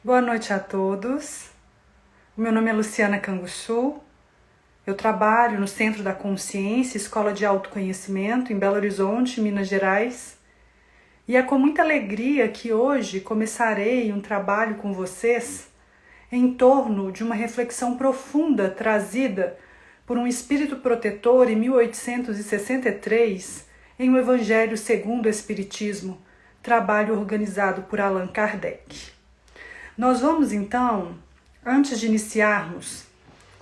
Boa noite a todos. Meu nome é Luciana Canguçu. Eu trabalho no Centro da Consciência, Escola de Autoconhecimento, em Belo Horizonte, Minas Gerais. E é com muita alegria que hoje começarei um trabalho com vocês em torno de uma reflexão profunda trazida por um espírito protetor em 1863 em O Evangelho segundo o Espiritismo, trabalho organizado por Allan Kardec. Nós vamos então, antes de iniciarmos,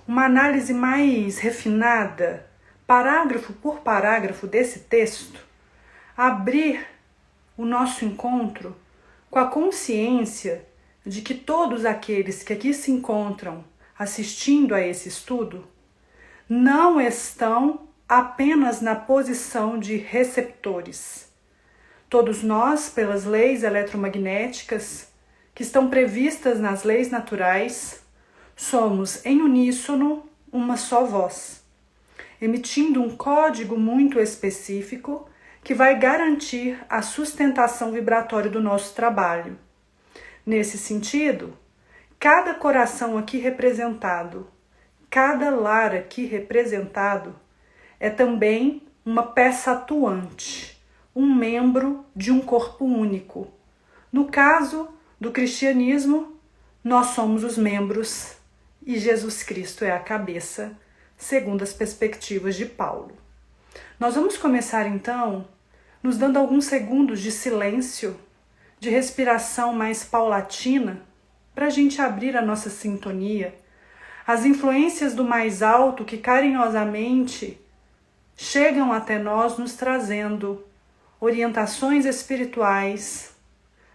uma análise mais refinada, parágrafo por parágrafo desse texto, abrir o nosso encontro com a consciência de que todos aqueles que aqui se encontram assistindo a esse estudo não estão apenas na posição de receptores. Todos nós, pelas leis eletromagnéticas que estão previstas nas leis naturais, somos em uníssono uma só voz, emitindo um código muito específico que vai garantir a sustentação vibratória do nosso trabalho. Nesse sentido, cada coração aqui representado, cada lar aqui representado, é também uma peça atuante, um membro de um corpo único. No caso do cristianismo, nós somos os membros e Jesus Cristo é a cabeça, segundo as perspectivas de Paulo. Nós vamos começar então nos dando alguns segundos de silêncio, de respiração mais paulatina, para a gente abrir a nossa sintonia, as influências do mais alto que carinhosamente chegam até nós nos trazendo orientações espirituais,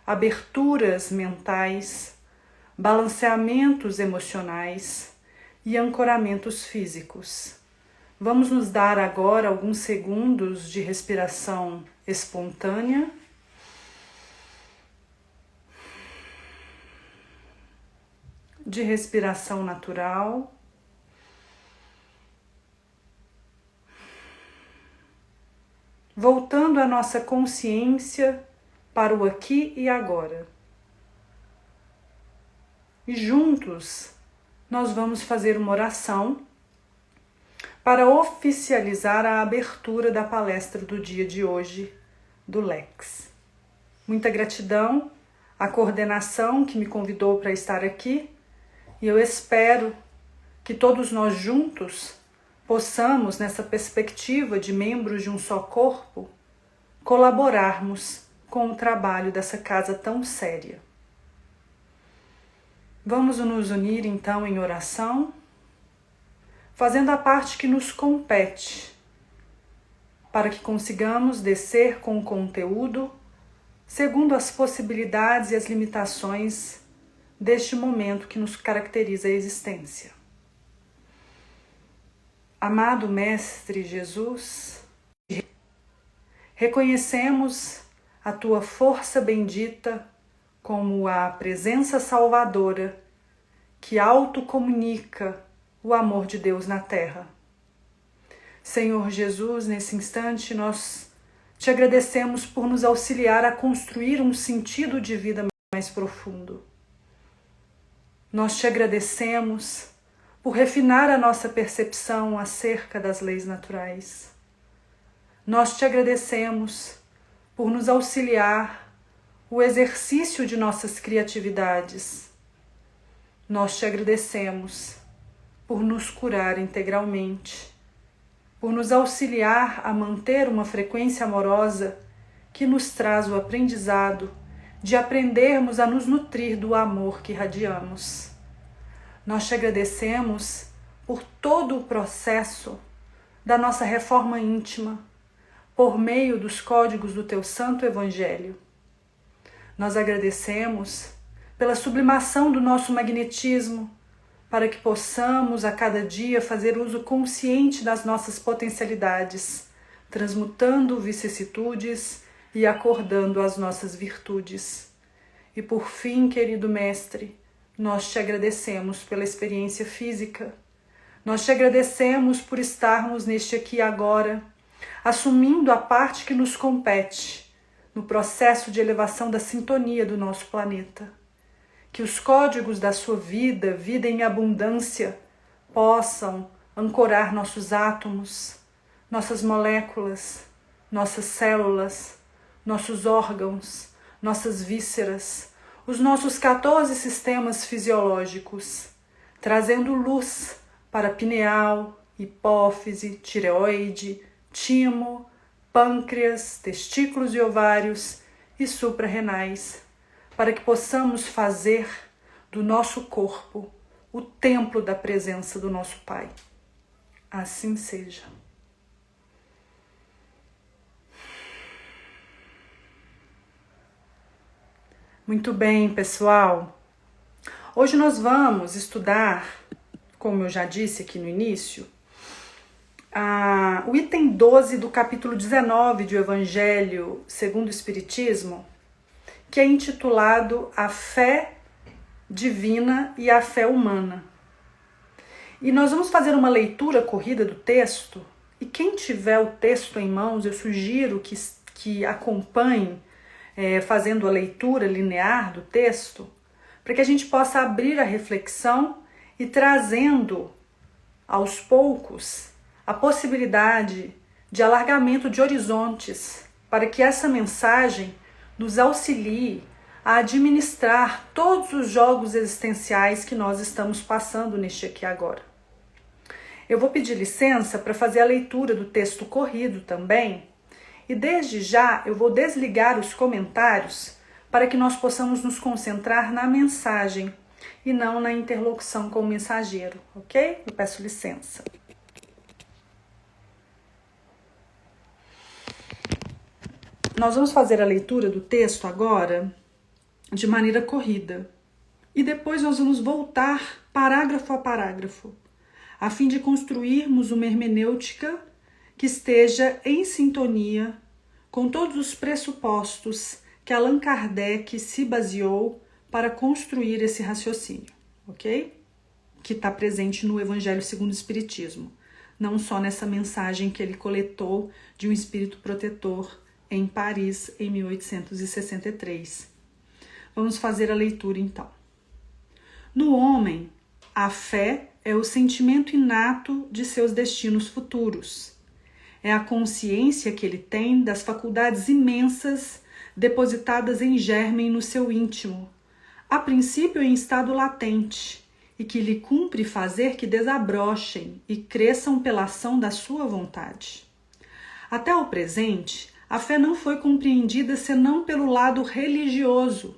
aberturas mentais, balanceamentos emocionais e ancoramentos físicos. Vamos nos dar agora alguns segundos de respiração espontânea. De respiração natural. Voltando a nossa consciência para o aqui e agora. E juntos nós vamos fazer uma oração para oficializar a abertura da palestra do dia de hoje do Lex. Muita gratidão à coordenação que me convidou para estar aqui e eu espero que todos nós juntos possamos, nessa perspectiva de membros de um só corpo, colaborarmos com o trabalho dessa casa tão séria. Vamos nos unir então em oração, fazendo a parte que nos compete, para que consigamos descer com o conteúdo segundo as possibilidades e as limitações deste momento que nos caracteriza a existência. Amado Mestre Jesus, reconhecemos a Tua força bendita como a presença salvadora que autocomunica o amor de Deus na Terra. Senhor Jesus, nesse instante nós te agradecemos por nos auxiliar a construir um sentido de vida mais profundo. Nós te agradecemos por refinar a nossa percepção acerca das leis naturais. Nós te agradecemos por nos auxiliar o exercício de nossas criatividades. Nós te agradecemos por nos curar integralmente, por nos auxiliar a manter uma frequência amorosa que nos traz o aprendizado de aprendermos a nos nutrir do amor que irradiamos. Nós te agradecemos por todo o processo da nossa reforma íntima, por meio dos códigos do Teu Santo Evangelho. Nós agradecemos pela sublimação do nosso magnetismo, para que possamos a cada dia fazer uso consciente das nossas potencialidades, transmutando vicissitudes e acordando as nossas virtudes. E por fim, querido Mestre, nós te agradecemos pela experiência física. Nós te agradecemos por estarmos neste aqui e agora, assumindo a parte que nos compete no processo de elevação da sintonia do nosso planeta. que os códigos da sua vida, vida em abundância, possam ancorar nossos átomos, nossas moléculas, nossas células, nossos órgãos, nossas vísceras, os nossos 14 sistemas fisiológicos, trazendo luz para pineal, hipófise, tireoide, timo, pâncreas, testículos e ovários e suprarrenais, para que possamos fazer do nosso corpo o templo da presença do nosso Pai. Assim seja. Muito bem, pessoal. Hoje nós vamos estudar, como eu já disse aqui no início, o item 12 do capítulo 19 do Evangelho segundo o Espiritismo, que é intitulado A Fé Divina e a Fé Humana. E nós vamos fazer uma leitura corrida do texto, e quem tiver o texto em mãos, eu sugiro que acompanhe fazendo a leitura linear do texto, para que a gente possa abrir a reflexão e trazendo aos poucos a possibilidade de alargamento de horizontes, para que essa mensagem nos auxilie a administrar todos os jogos existenciais que nós estamos passando neste aqui agora. Eu vou pedir licença para fazer a leitura do texto corrido também, e desde já eu vou desligar os comentários para que nós possamos nos concentrar na mensagem e não na interlocução com o mensageiro, ok? Eu peço licença. Nós vamos fazer a leitura do texto agora de maneira corrida. E depois nós vamos voltar parágrafo a parágrafo, a fim de construirmos uma hermenêutica que esteja em sintonia com todos os pressupostos que Allan Kardec se baseou para construir esse raciocínio, ok? Que está presente no Evangelho segundo o Espiritismo, não só nessa mensagem que ele coletou de um espírito protetor em Paris, em 1863. Vamos fazer a leitura, então. No homem, a fé é o sentimento inato de seus destinos futuros. É a consciência que ele tem das faculdades imensas depositadas em germen no seu íntimo, a princípio em estado latente, e que lhe cumpre fazer que desabrochem e cresçam pela ação da sua vontade. Até o presente, a fé não foi compreendida senão pelo lado religioso,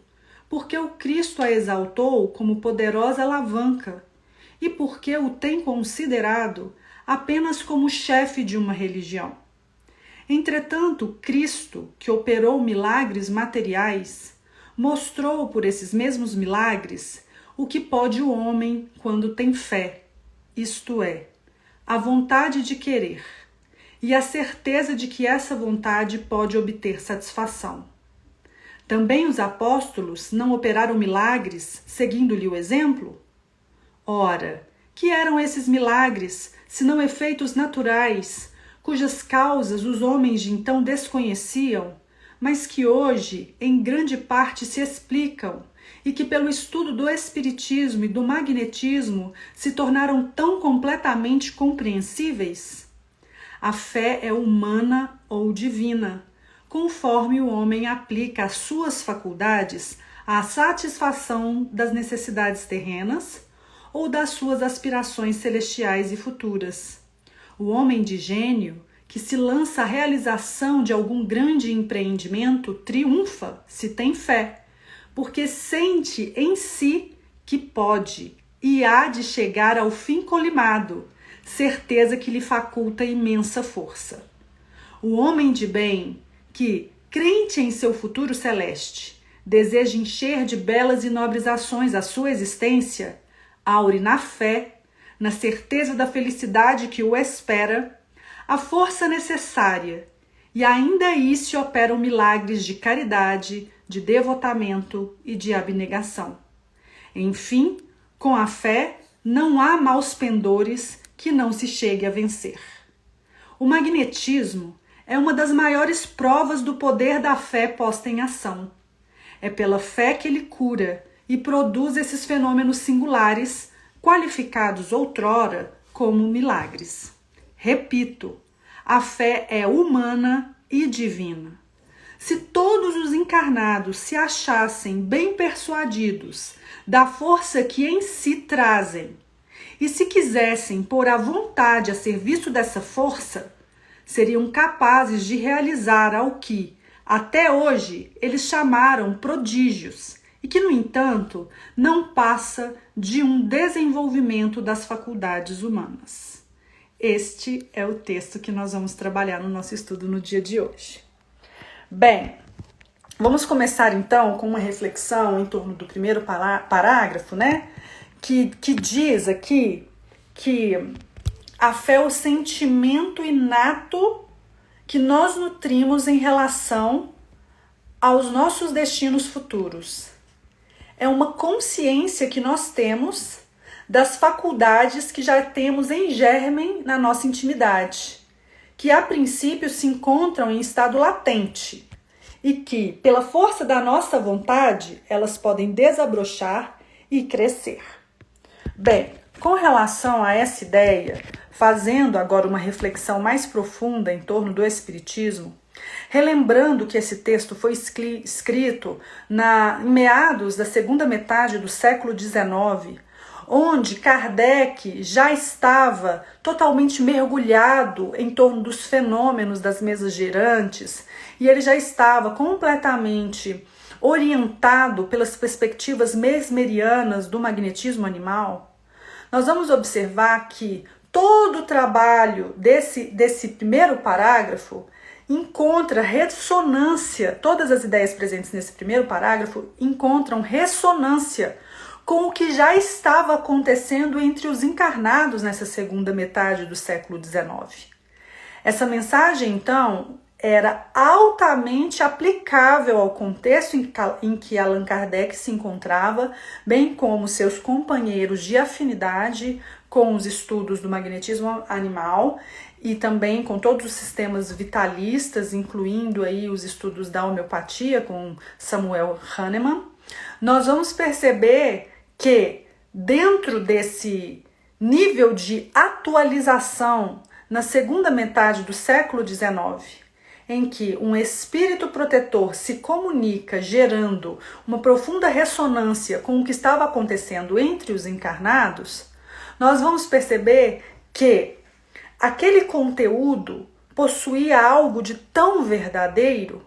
porque o Cristo a exaltou como poderosa alavanca e porque o tem considerado apenas como chefe de uma religião. Entretanto, Cristo, que operou milagres materiais, mostrou por esses mesmos milagres o que pode o homem quando tem fé, isto é, a vontade de querer e a certeza de que essa vontade pode obter satisfação. Também os apóstolos não operaram milagres seguindo-lhe o exemplo? Ora, que eram esses milagres, senão efeitos naturais, cujas causas os homens de então desconheciam, mas que hoje, em grande parte, se explicam e que pelo estudo do espiritismo e do magnetismo se tornaram tão completamente compreensíveis? A fé é humana ou divina, conforme o homem aplica as suas faculdades à satisfação das necessidades terrenas ou das suas aspirações celestiais e futuras. O homem de gênio, que se lança à realização de algum grande empreendimento, triunfa se tem fé, porque sente em si que pode e há de chegar ao fim colimado, certeza que lhe faculta imensa força. O homem de bem, que, crente em seu futuro celeste, deseja encher de belas e nobres ações a sua existência, aure na fé, na certeza da felicidade que o espera, a força necessária, e ainda aí se operam milagres de caridade, de devotamento e de abnegação. Enfim, com a fé não há maus pendores que não se chegue a vencer. O magnetismo é uma das maiores provas do poder da fé posta em ação. É pela fé que ele cura e produz esses fenômenos singulares, qualificados outrora como milagres. Repito, a fé é humana e divina. Se todos os encarnados se achassem bem persuadidos da força que em si trazem, e se quisessem pôr a vontade a serviço dessa força, seriam capazes de realizar ao que, até hoje, eles chamaram prodígios, e que, no entanto, não passa de um desenvolvimento das faculdades humanas. Este é o texto que nós vamos trabalhar no nosso estudo no dia de hoje. Bem, vamos começar então com uma reflexão em torno do primeiro parágrafo, né? Que diz aqui que a fé é o sentimento inato que nós nutrimos em relação aos nossos destinos futuros. É uma consciência que nós temos das faculdades que já temos em germen na nossa intimidade, que a princípio se encontram em estado latente e que, pela força da nossa vontade, elas podem desabrochar e crescer. Bem, com relação a essa ideia, fazendo agora uma reflexão mais profunda em torno do Espiritismo, relembrando que esse texto foi escrito em meados da segunda metade do século XIX, onde Kardec já estava totalmente mergulhado em torno dos fenômenos das mesas girantes e ele já estava completamente orientado pelas perspectivas mesmerianas do magnetismo animal, nós vamos observar que todo o trabalho desse primeiro parágrafo encontra ressonância, todas as ideias presentes nesse primeiro parágrafo encontram ressonância com o que já estava acontecendo entre os encarnados nessa segunda metade do século XIX. Essa mensagem, então, era altamente aplicável ao contexto em que Allan Kardec se encontrava, bem como seus companheiros de afinidade com os estudos do magnetismo animal e também com todos os sistemas vitalistas, incluindo aí os estudos da homeopatia com Samuel Hahnemann. Nós vamos perceber que dentro desse nível de atualização na segunda metade do século XIX, em que um espírito protetor se comunica gerando uma profunda ressonância com o que estava acontecendo entre os encarnados, nós vamos perceber que aquele conteúdo possuía algo de tão verdadeiro,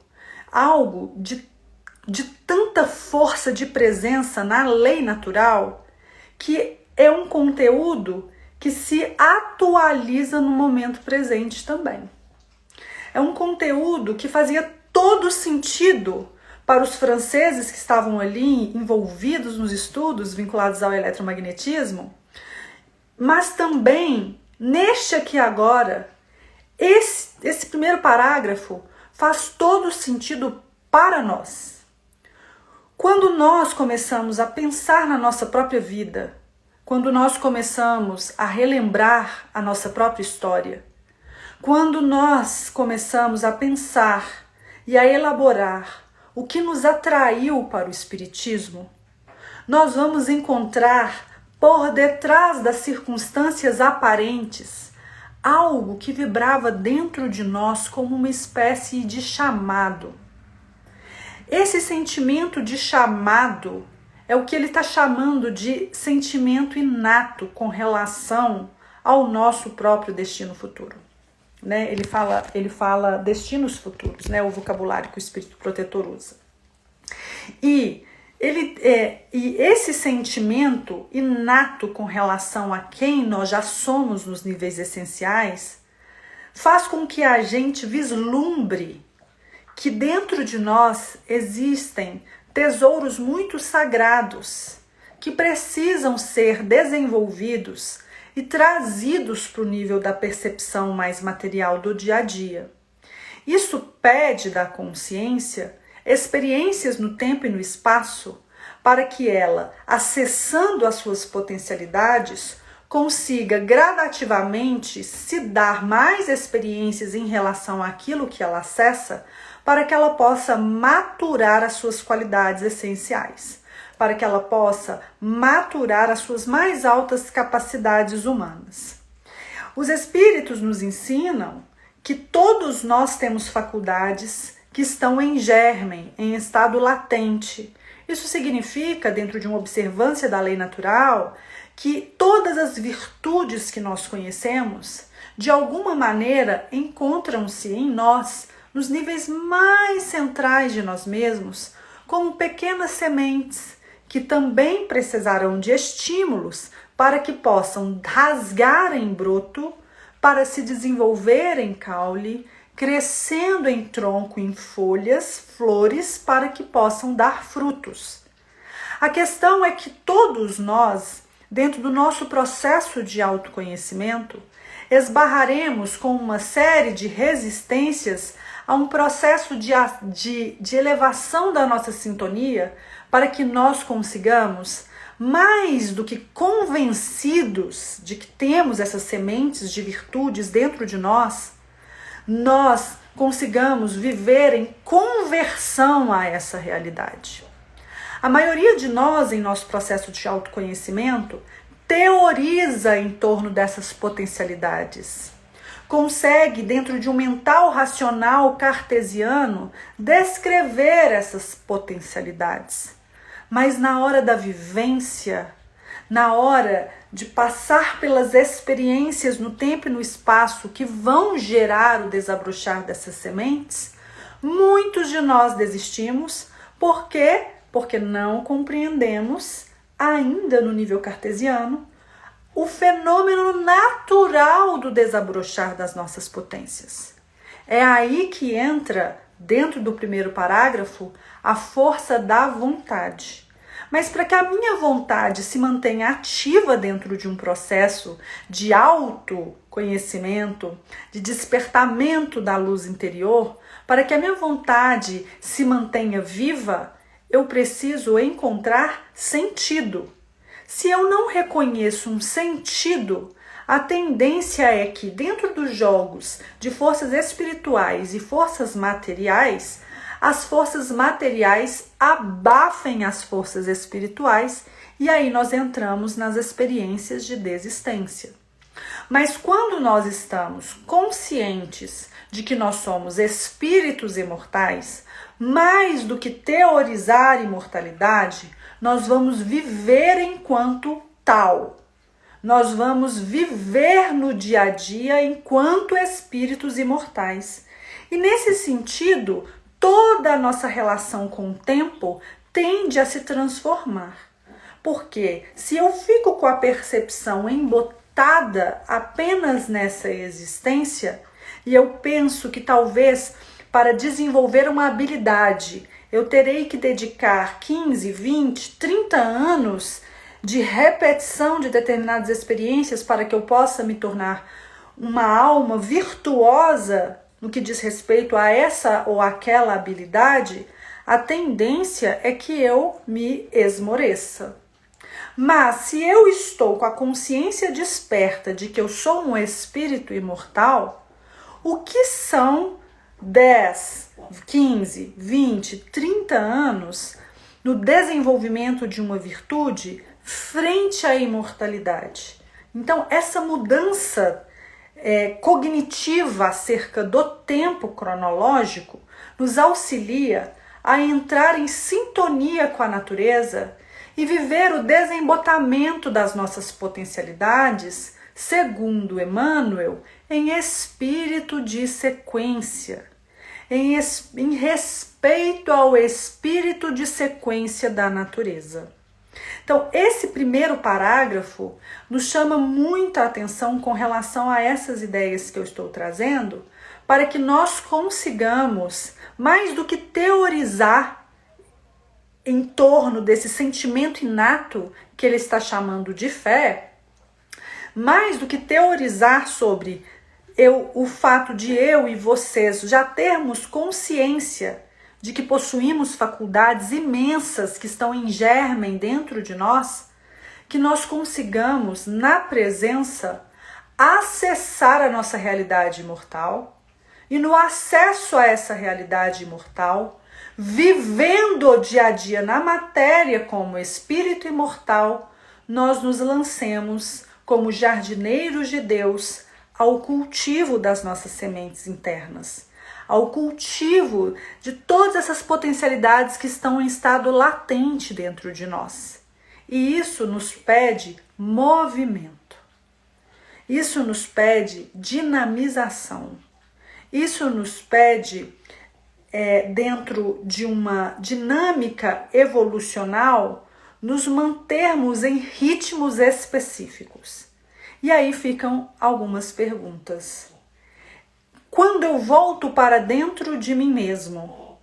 algo de tanta força de presença na lei natural, que é um conteúdo que se atualiza no momento presente também. É um conteúdo que fazia todo sentido para os franceses que estavam ali envolvidos nos estudos vinculados ao eletromagnetismo, mas também, neste aqui agora, esse primeiro parágrafo faz todo sentido para nós. Quando nós começamos a pensar na nossa própria vida, quando nós começamos a relembrar a nossa própria história, quando nós começamos a pensar e a elaborar o que nos atraiu para o Espiritismo, nós vamos encontrar por detrás das circunstâncias aparentes algo que vibrava dentro de nós como uma espécie de chamado. Esse sentimento de chamado é o que ele está chamando de sentimento inato com relação ao nosso próprio destino futuro. Né? Ele fala destinos futuros, né? O vocabulário que o espírito protetor usa. E esse sentimento inato com relação a quem nós já somos nos níveis essenciais faz com que a gente vislumbre que dentro de nós existem tesouros muito sagrados que precisam ser desenvolvidos e trazidos para o nível da percepção mais material do dia a dia. Isso pede da consciência experiências no tempo e no espaço para que ela, acessando as suas potencialidades, consiga gradativamente se dar mais experiências em relação àquilo que ela acessa para que ela possa maturar as suas qualidades essenciais. para que ela possa maturar as suas mais altas capacidades humanas. Os espíritos nos ensinam que todos nós temos faculdades que estão em germen, em estado latente. Isso significa, dentro de uma observância da lei natural, que todas as virtudes que nós conhecemos, de alguma maneira, encontram-se em nós, nos níveis mais centrais de nós mesmos, como pequenas sementes, que também precisarão de estímulos para que possam rasgar em broto, para se desenvolver em caule, crescendo em tronco, em folhas, flores, para que possam dar frutos. A questão é que todos nós, dentro do nosso processo de autoconhecimento, esbarraremos com uma série de resistências a um processo de elevação da nossa sintonia para que nós consigamos, mais do que convencidos de que temos essas sementes de virtudes dentro de nós consigamos viver em conversão a essa realidade. A maioria de nós, em nosso processo de autoconhecimento, teoriza em torno dessas potencialidades. Consegue, dentro de um mental racional cartesiano, descrever essas potencialidades. Mas na hora da vivência, na hora de passar pelas experiências no tempo e no espaço que vão gerar o desabrochar dessas sementes, muitos de nós desistimos. Por quê? Porque não compreendemos, ainda no nível cartesiano, o fenômeno natural do desabrochar das nossas potências. É aí que entra, dentro do primeiro parágrafo, a força da vontade. Mas para que a minha vontade se mantenha ativa dentro de um processo de autoconhecimento, de despertamento da luz interior, para que a minha vontade se mantenha viva, eu preciso encontrar sentido. Se eu não reconheço um sentido, a tendência é que dentro dos jogos de forças espirituais e forças materiais, as forças materiais abafem as forças espirituais e aí nós entramos nas experiências de desistência. Mas quando nós estamos conscientes de que nós somos espíritos imortais, mais do que teorizar imortalidade, nós vamos viver enquanto tal. Nós vamos viver no dia a dia enquanto espíritos imortais. E nesse sentido, toda a nossa relação com o tempo tende a se transformar. Porque se eu fico com a percepção embotada apenas nessa existência, e eu penso que talvez para desenvolver uma habilidade eu terei que dedicar 15, 20, 30 anos de repetição de determinadas experiências para que eu possa me tornar uma alma virtuosa no que diz respeito a essa ou aquela habilidade, a tendência é que eu me esmoreça. Mas se eu estou com a consciência desperta de que eu sou um espírito imortal, o que são 10, 15, 20, 30 anos no desenvolvimento de uma virtude frente à imortalidade? Então, essa mudança cognitiva acerca do tempo cronológico nos auxilia a entrar em sintonia com a natureza e viver o desembotamento das nossas potencialidades, segundo Emmanuel, em espírito de sequência, em respeito ao espírito de sequência da natureza. Então, esse primeiro parágrafo nos chama muita atenção com relação a essas ideias que eu estou trazendo, para que nós consigamos, mais do que teorizar em torno desse sentimento inato que ele está chamando de fé, mais do que teorizar sobre o fato de eu e vocês já termos consciência de que possuímos faculdades imensas que estão em germen dentro de nós, que nós consigamos, na presença, acessar a nossa realidade imortal e no acesso a essa realidade imortal, vivendo o dia a dia na matéria como espírito imortal, nós nos lancemos como jardineiros de Deus ao cultivo das nossas sementes internas, ao cultivo de todas essas potencialidades que estão em estado latente dentro de nós. E isso nos pede movimento. Isso nos pede dinamização. Isso nos pede, dentro de uma dinâmica evolucional, nos mantermos em ritmos específicos. E aí ficam algumas perguntas. Quando eu volto para dentro de mim mesmo,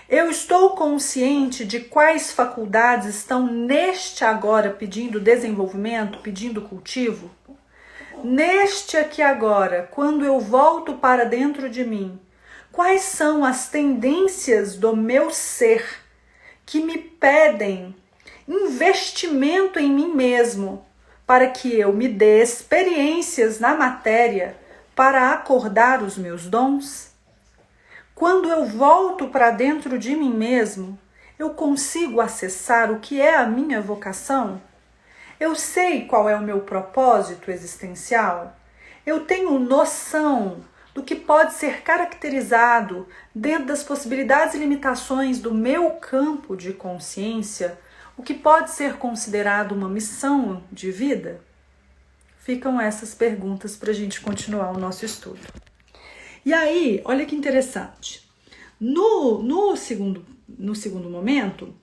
eu estou consciente de quais faculdades estão neste agora pedindo desenvolvimento, pedindo cultivo? Neste aqui agora, quando eu volto para dentro de mim, quais são as tendências do meu ser que me pedem investimento em mim mesmo para que eu me dê experiências na matéria para acordar os meus dons? Quando eu volto para dentro de mim mesmo, eu consigo acessar o que é a minha vocação? Eu sei qual é o meu propósito existencial? Eu tenho noção do que pode ser caracterizado dentro das possibilidades e limitações do meu campo de consciência, o que pode ser considerado uma missão de vida? Ficam essas perguntas para a gente continuar o nosso estudo. E aí, olha que interessante. No segundo momento,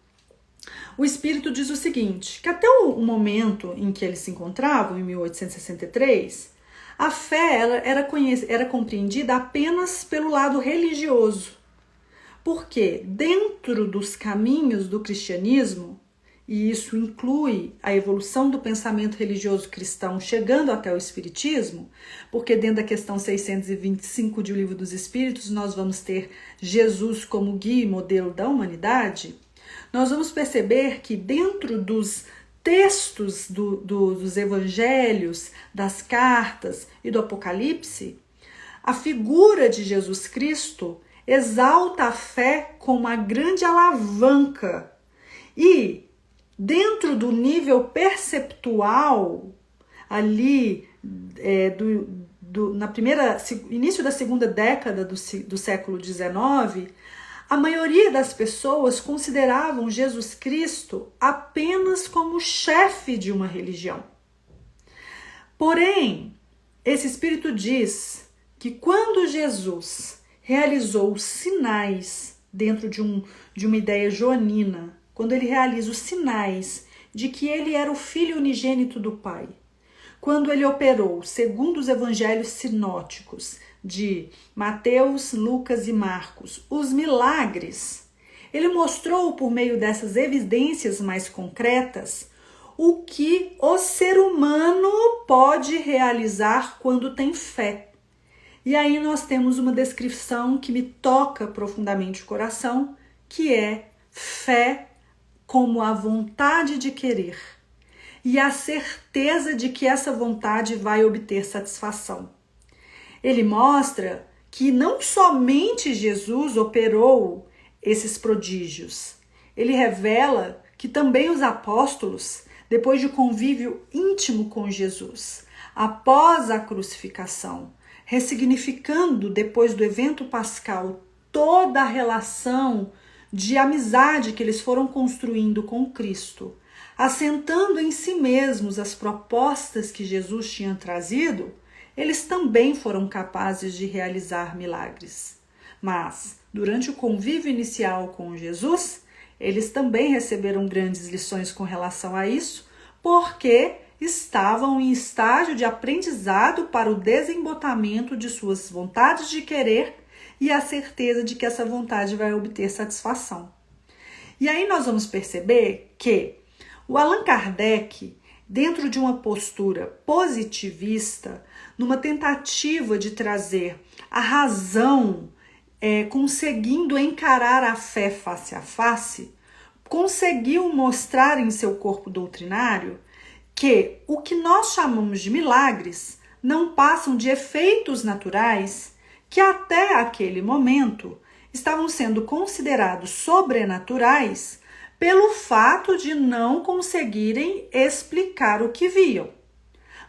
o Espírito diz o seguinte, que até o momento em que eles se encontravam, em 1863, a fé era compreendida apenas pelo lado religioso. Porque dentro dos caminhos do cristianismo, e isso inclui a evolução do pensamento religioso cristão chegando até o espiritismo, porque dentro da questão 625 de O Livro dos Espíritos nós vamos ter Jesus como guia e modelo da humanidade, nós vamos perceber que dentro dos textos dos evangelhos, das cartas e do Apocalipse, a figura de Jesus Cristo exalta a fé como uma grande alavanca. E dentro do nível perceptual, ali início da segunda década do século XIX, a maioria das pessoas consideravam Jesus Cristo apenas como chefe de uma religião. Porém, esse Espírito diz que quando Jesus realizou sinais dentro de uma ideia joanina, quando ele realiza os sinais de que ele era o Filho unigênito do Pai, quando ele operou, segundo os evangelhos sinóticos de Mateus, Lucas e Marcos, os milagres, ele mostrou por meio dessas evidências mais concretas o que o ser humano pode realizar quando tem fé. E aí nós temos uma descrição que me toca profundamente o coração, que é fé como a vontade de querer e a certeza de que essa vontade vai obter satisfação. Ele mostra que não somente Jesus operou esses prodígios, ele revela que também os apóstolos, depois de convívio íntimo com Jesus, após a crucificação, ressignificando depois do evento pascal toda a relação de amizade que eles foram construindo com Cristo, assentando em si mesmos as propostas que Jesus tinha trazido, eles também foram capazes de realizar milagres. Mas, durante o convívio inicial com Jesus, eles também receberam grandes lições com relação a isso, porque estavam em estágio de aprendizado para o desembotamento de suas vontades de querer e a certeza de que essa vontade vai obter satisfação. E aí nós vamos perceber que o Allan Kardec, dentro de uma postura positivista, numa tentativa de trazer a razão, conseguindo encarar a fé face a face, conseguiu mostrar em seu corpo doutrinário que o que nós chamamos de milagres não passam de efeitos naturais que até aquele momento estavam sendo considerados sobrenaturais pelo fato de não conseguirem explicar o que viam.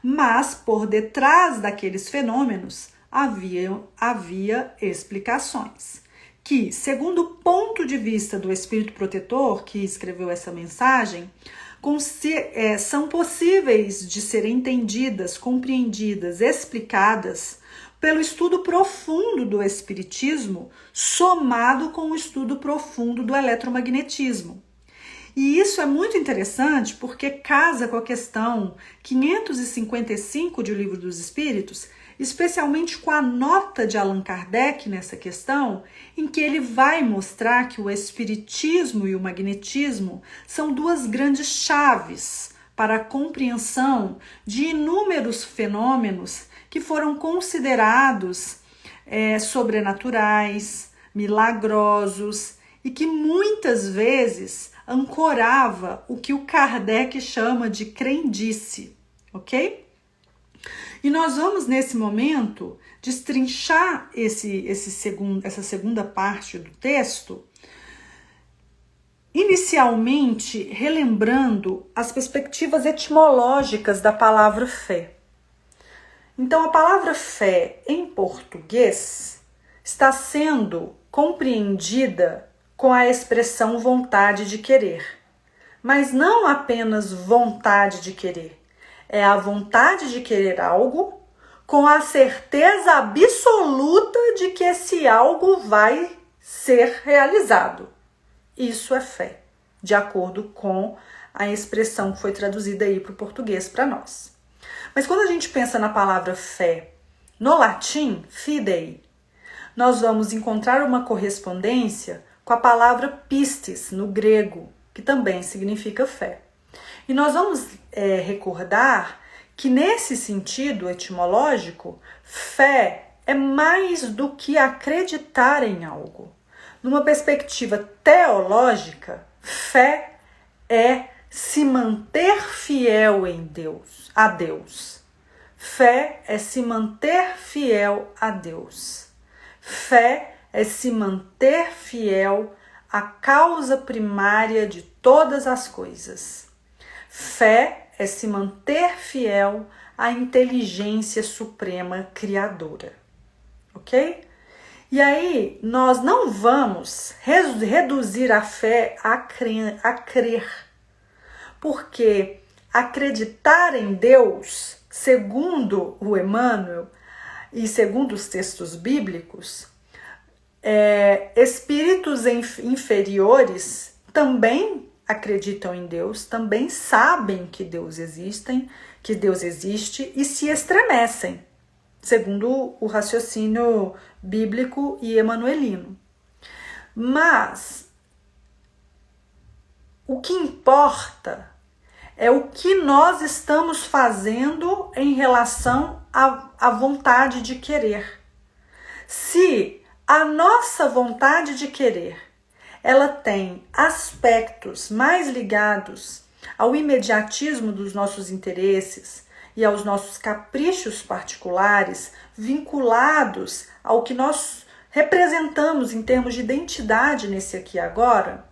Mas por detrás daqueles fenômenos havia explicações que, segundo o ponto de vista do Espírito Protetor que escreveu essa mensagem, são possíveis de serem entendidas, compreendidas, explicadas pelo estudo profundo do Espiritismo, somado com o estudo profundo do eletromagnetismo. E isso é muito interessante porque casa com a questão 555 de O Livro dos Espíritos, especialmente com a nota de Allan Kardec nessa questão, em que ele vai mostrar que o espiritismo e o magnetismo são duas grandes chaves para a compreensão de inúmeros fenômenos que foram considerados sobrenaturais, milagrosos e que muitas vezes ancorava o que o Kardec chama de crendice, ok? E nós vamos, nesse momento, destrinchar essa segunda parte do texto, inicialmente relembrando as perspectivas etimológicas da palavra fé. Então, a palavra fé, em português, está sendo compreendida com a expressão vontade de querer. Mas não apenas vontade de querer. É a vontade de querer algo com a certeza absoluta de que esse algo vai ser realizado. Isso é fé, de acordo com a expressão que foi traduzida aí para o português para nós. Mas quando a gente pensa na palavra fé, no latim, fidei, nós vamos encontrar uma correspondência com a palavra pistis, no grego, que também significa fé. E nós vamos recordar que nesse sentido etimológico, fé é mais do que acreditar em algo. Numa perspectiva teológica, fé é se manter fiel em Deus, a Deus. Fé é se manter fiel a Deus. Fé é se manter fiel à causa primária de todas as coisas. Fé é se manter fiel à inteligência suprema criadora, ok? E aí, nós não vamos reduzir a fé a crer, porque acreditar em Deus, segundo o Emmanuel e segundo os textos bíblicos, espíritos inferiores também acreditam em Deus, também sabem que Deus existe e se estremecem, segundo o raciocínio bíblico e emanuelino. Mas o que importa é o que nós estamos fazendo em relação à vontade de querer. Se a nossa vontade de querer ela tem aspectos mais ligados ao imediatismo dos nossos interesses e aos nossos caprichos particulares, vinculados ao que nós representamos em termos de identidade nesse aqui e agora,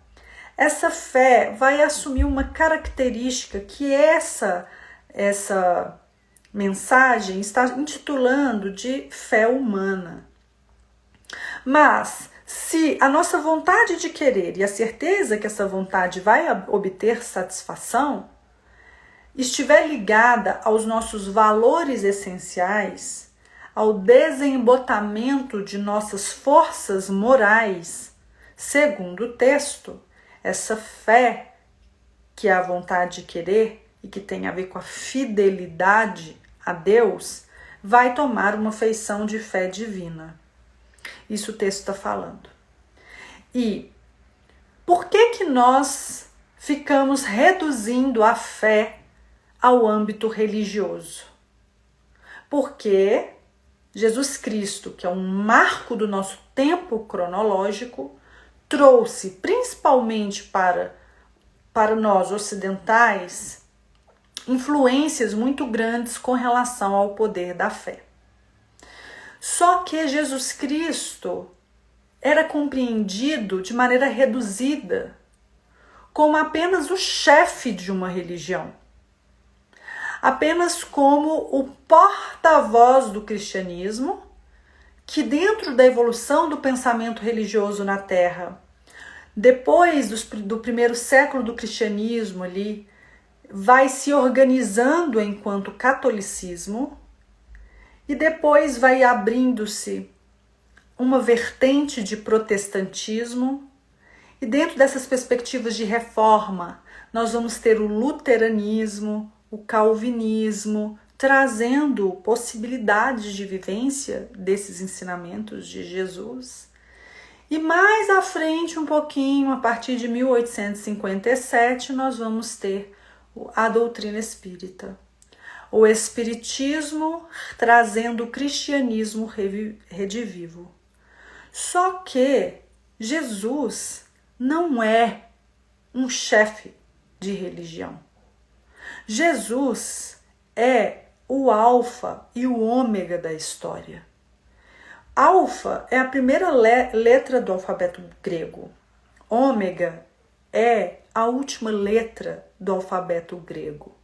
essa fé vai assumir uma característica que essa mensagem está intitulando de fé humana. Mas se a nossa vontade de querer e a certeza que essa vontade vai obter satisfação estiver ligada aos nossos valores essenciais, ao desembotamento de nossas forças morais, segundo o texto, essa fé que é a vontade de querer e que tem a ver com a fidelidade a Deus, vai tomar uma feição de fé divina. Isso o texto está falando. E por que nós ficamos reduzindo a fé ao âmbito religioso? Porque Jesus Cristo, que é um marco do nosso tempo cronológico, trouxe principalmente para nós ocidentais influências muito grandes com relação ao poder da fé. Só que Jesus Cristo era compreendido de maneira reduzida, como apenas o chefe de uma religião, apenas como o porta-voz do cristianismo, que dentro da evolução do pensamento religioso na Terra, depois do primeiro século do cristianismo ali, vai se organizando enquanto catolicismo e depois vai abrindo-se uma vertente de protestantismo, e dentro dessas perspectivas de reforma, nós vamos ter o luteranismo, o calvinismo, trazendo possibilidades de vivência desses ensinamentos de Jesus. E mais à frente, um pouquinho, a partir de 1857, nós vamos ter a doutrina espírita. O espiritismo trazendo o cristianismo redivivo. Só que Jesus não é um chefe de religião. Jesus é o alfa e o ômega da história. Alfa é a primeira letra do alfabeto grego. Ômega é a última letra do alfabeto grego.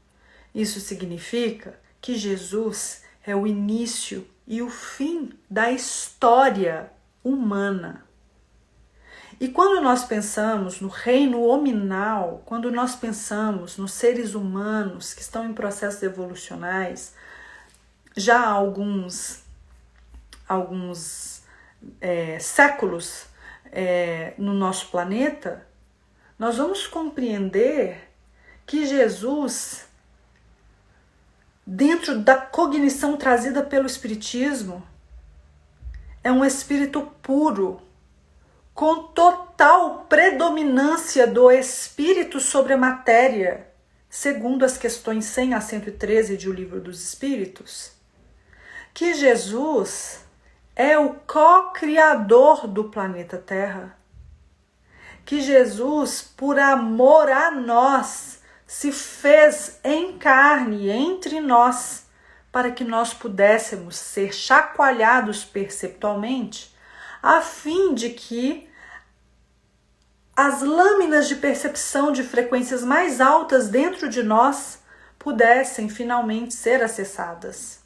Isso significa que Jesus é o início e o fim da história humana. E quando nós pensamos no reino hominal, quando nós pensamos nos seres humanos que estão em processos evolucionais, já há alguns séculos no nosso planeta, nós vamos compreender que Jesus, dentro da cognição trazida pelo Espiritismo, é um espírito puro, com total predominância do espírito sobre a matéria, segundo as questões 100 a 113 de O Livro dos Espíritos, que Jesus é o co-criador do planeta Terra, que Jesus, por amor a nós, se fez em carne entre nós, para que nós pudéssemos ser chacoalhados perceptualmente, a fim de que as lâminas de percepção de frequências mais altas dentro de nós pudessem finalmente ser acessadas.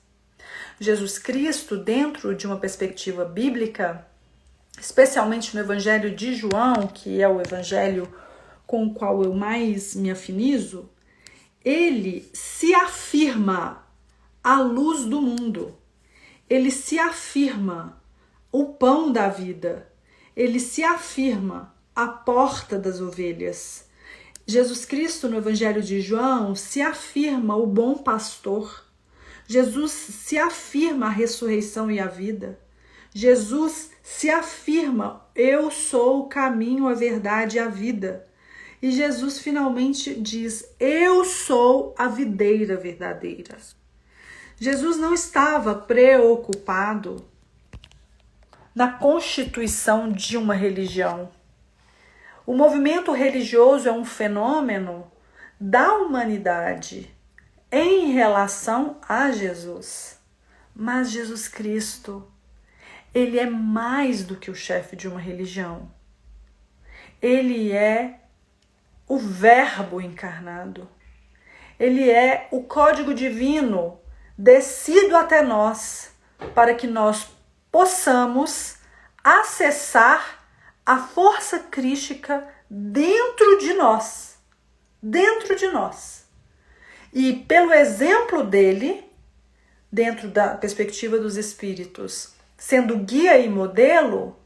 Jesus Cristo, dentro de uma perspectiva bíblica, especialmente no Evangelho de João, que é o evangelho com o qual eu mais me afinizo, ele se afirma a luz do mundo, ele se afirma o pão da vida, ele se afirma a porta das ovelhas. Jesus Cristo, no Evangelho de João, se afirma o bom pastor. Jesus se afirma a ressurreição e a vida. Jesus se afirma, eu sou o caminho, a verdade e a vida. E Jesus finalmente diz, eu sou a videira verdadeira. Jesus não estava preocupado na constituição de uma religião. O movimento religioso é um fenômeno da humanidade em relação a Jesus. Mas Jesus Cristo, ele é mais do que o chefe de uma religião. Ele é o Verbo encarnado. Ele é o código divino descido até nós, para que nós possamos acessar a força crística dentro de nós. Dentro de nós. E pelo exemplo dele, dentro da perspectiva dos espíritos, sendo guia e modelo,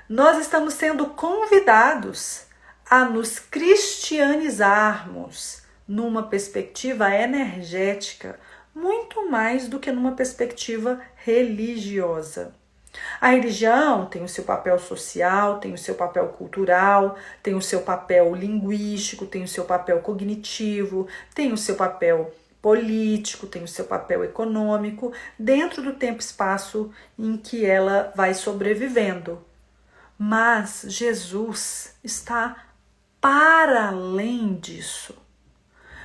nós estamos sendo convidados a nos cristianizarmos numa perspectiva energética, muito mais do que numa perspectiva religiosa. A religião tem o seu papel social, tem o seu papel cultural, tem o seu papel linguístico, tem o seu papel cognitivo, tem o seu papel político, tem o seu papel econômico, dentro do tempo e espaço em que ela vai sobrevivendo. Mas Jesus está para além disso.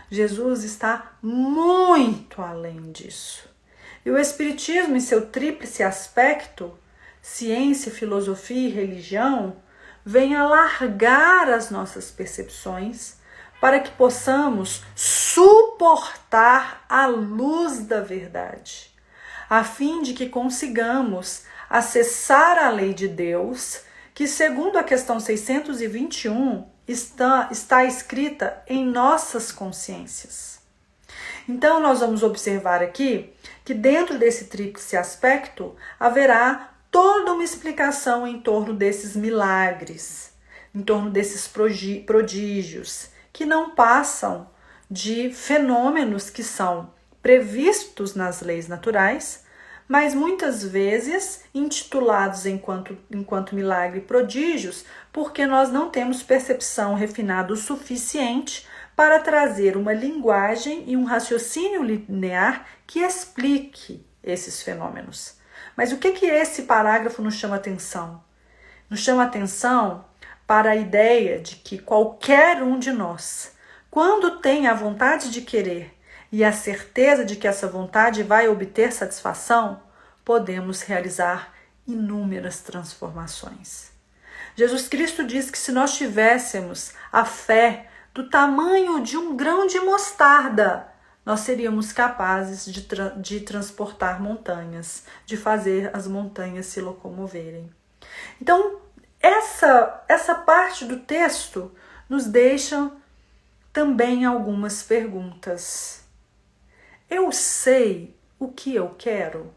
Jesus está muito além disso. E o Espiritismo, em seu tríplice aspecto, ciência, filosofia e religião vem alargar as nossas percepções para que possamos suportar a luz da verdade, a fim de que consigamos acessar a lei de Deus, que segundo a questão 621 está escrita em nossas consciências. Então nós vamos observar aqui que dentro desse tríplice aspecto haverá toda uma explicação em torno desses milagres, em torno desses prodígios, que não passam de fenômenos que são previstos nas leis naturais, mas muitas vezes intitulados enquanto milagre e prodígios, porque nós não temos percepção refinada o suficiente para trazer uma linguagem e um raciocínio linear que explique esses fenômenos. Mas o que esse parágrafo nos chama atenção? Nos chama atenção para a ideia de que qualquer um de nós, quando tem a vontade de querer e a certeza de que essa vontade vai obter satisfação, podemos realizar inúmeras transformações. Jesus Cristo diz que se nós tivéssemos a fé do tamanho de um grão de mostarda, nós seríamos capazes de transportar montanhas, de fazer as montanhas se locomoverem. Então, essa parte do texto nos deixa também algumas perguntas. Eu sei o que eu quero?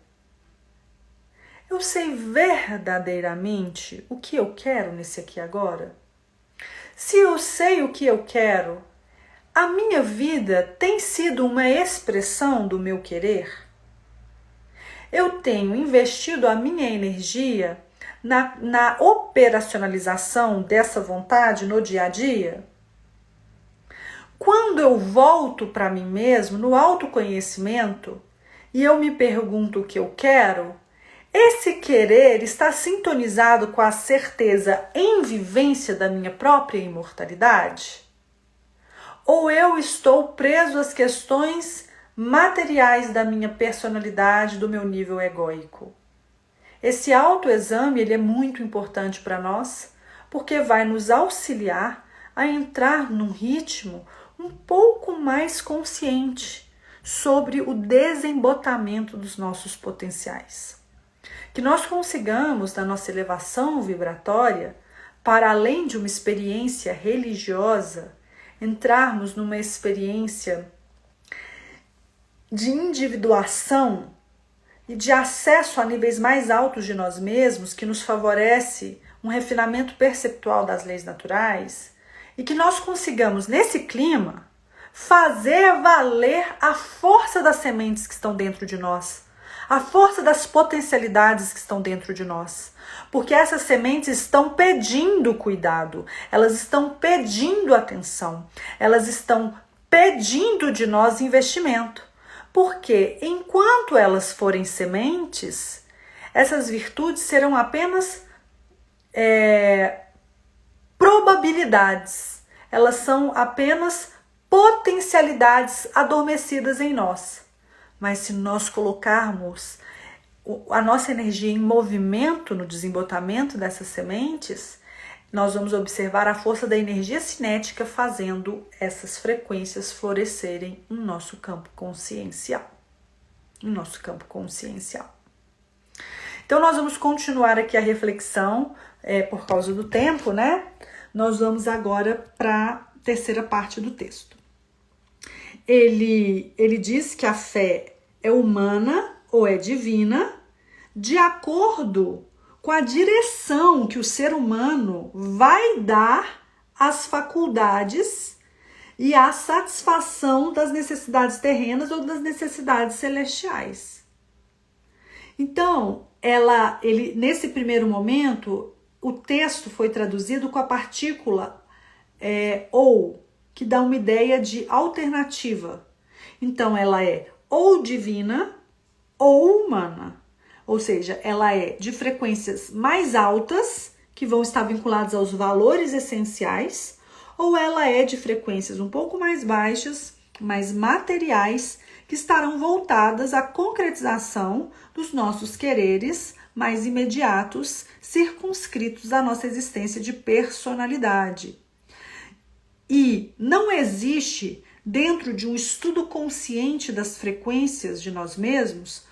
Eu sei verdadeiramente o que eu quero nesse aqui agora? Se eu sei o que eu quero, a minha vida tem sido uma expressão do meu querer? Eu tenho investido a minha energia na operacionalização dessa vontade no dia a dia? Quando eu volto para mim mesmo, no autoconhecimento, e eu me pergunto o que eu quero, esse querer está sintonizado com a certeza em vivência da minha própria imortalidade? Ou eu estou preso às questões materiais da minha personalidade, do meu nível egóico? Esse autoexame ele é muito importante para nós, porque vai nos auxiliar a entrar num ritmo um pouco mais consciente sobre o desembotamento dos nossos potenciais. Que nós consigamos, na nossa elevação vibratória, para além de uma experiência religiosa, entrarmos numa experiência de individuação e de acesso a níveis mais altos de nós mesmos, que nos favorece um refinamento perceptual das leis naturais, e que nós consigamos, nesse clima, fazer valer a força das sementes que estão dentro de nós, a força das potencialidades que estão dentro de nós. Porque essas sementes estão pedindo cuidado, elas estão pedindo atenção, elas estão pedindo de nós investimento. Porque enquanto elas forem sementes, essas virtudes serão apenas probabilidades. Elas são apenas potencialidades adormecidas em nós. Mas se nós colocarmos a nossa energia em movimento no desembotamento dessas sementes, nós vamos observar a força da energia cinética fazendo essas frequências florescerem no nosso campo consciencial. Então nós vamos continuar aqui a reflexão, por causa do tempo, né? Nós vamos agora para a terceira parte do texto. Ele diz que a fé é humana ou é divina, de acordo com a direção que o ser humano vai dar às faculdades e à satisfação das necessidades terrenas ou das necessidades celestiais. Então, nesse primeiro momento, o texto foi traduzido com a partícula ou, que dá uma ideia de alternativa. Então, ela é ou divina ou humana. Ou seja, ela é de frequências mais altas, que vão estar vinculadas aos valores essenciais, ou ela é de frequências um pouco mais baixas, mais materiais, que estarão voltadas à concretização dos nossos quereres mais imediatos, circunscritos à nossa existência de personalidade. E não existe, dentro de um estudo consciente das frequências de nós mesmos,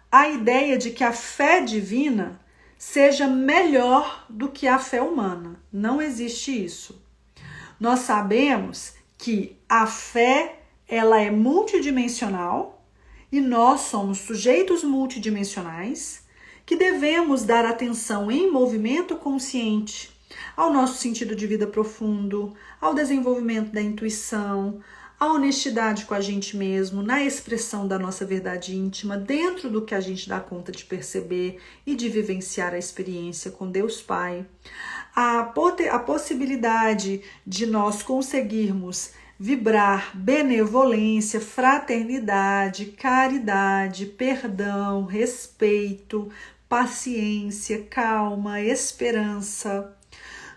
a ideia de que a fé divina seja melhor do que a fé humana. Não existe isso. Nós sabemos que a fé, ela é multidimensional e nós somos sujeitos multidimensionais que devemos dar atenção em movimento consciente ao nosso sentido de vida profundo, ao desenvolvimento da intuição, à honestidade com a gente mesmo, na expressão da nossa verdade íntima, dentro do que a gente dá conta de perceber e de vivenciar a experiência com Deus Pai. A possibilidade de nós conseguirmos vibrar benevolência, fraternidade, caridade, perdão, respeito, paciência, calma, esperança.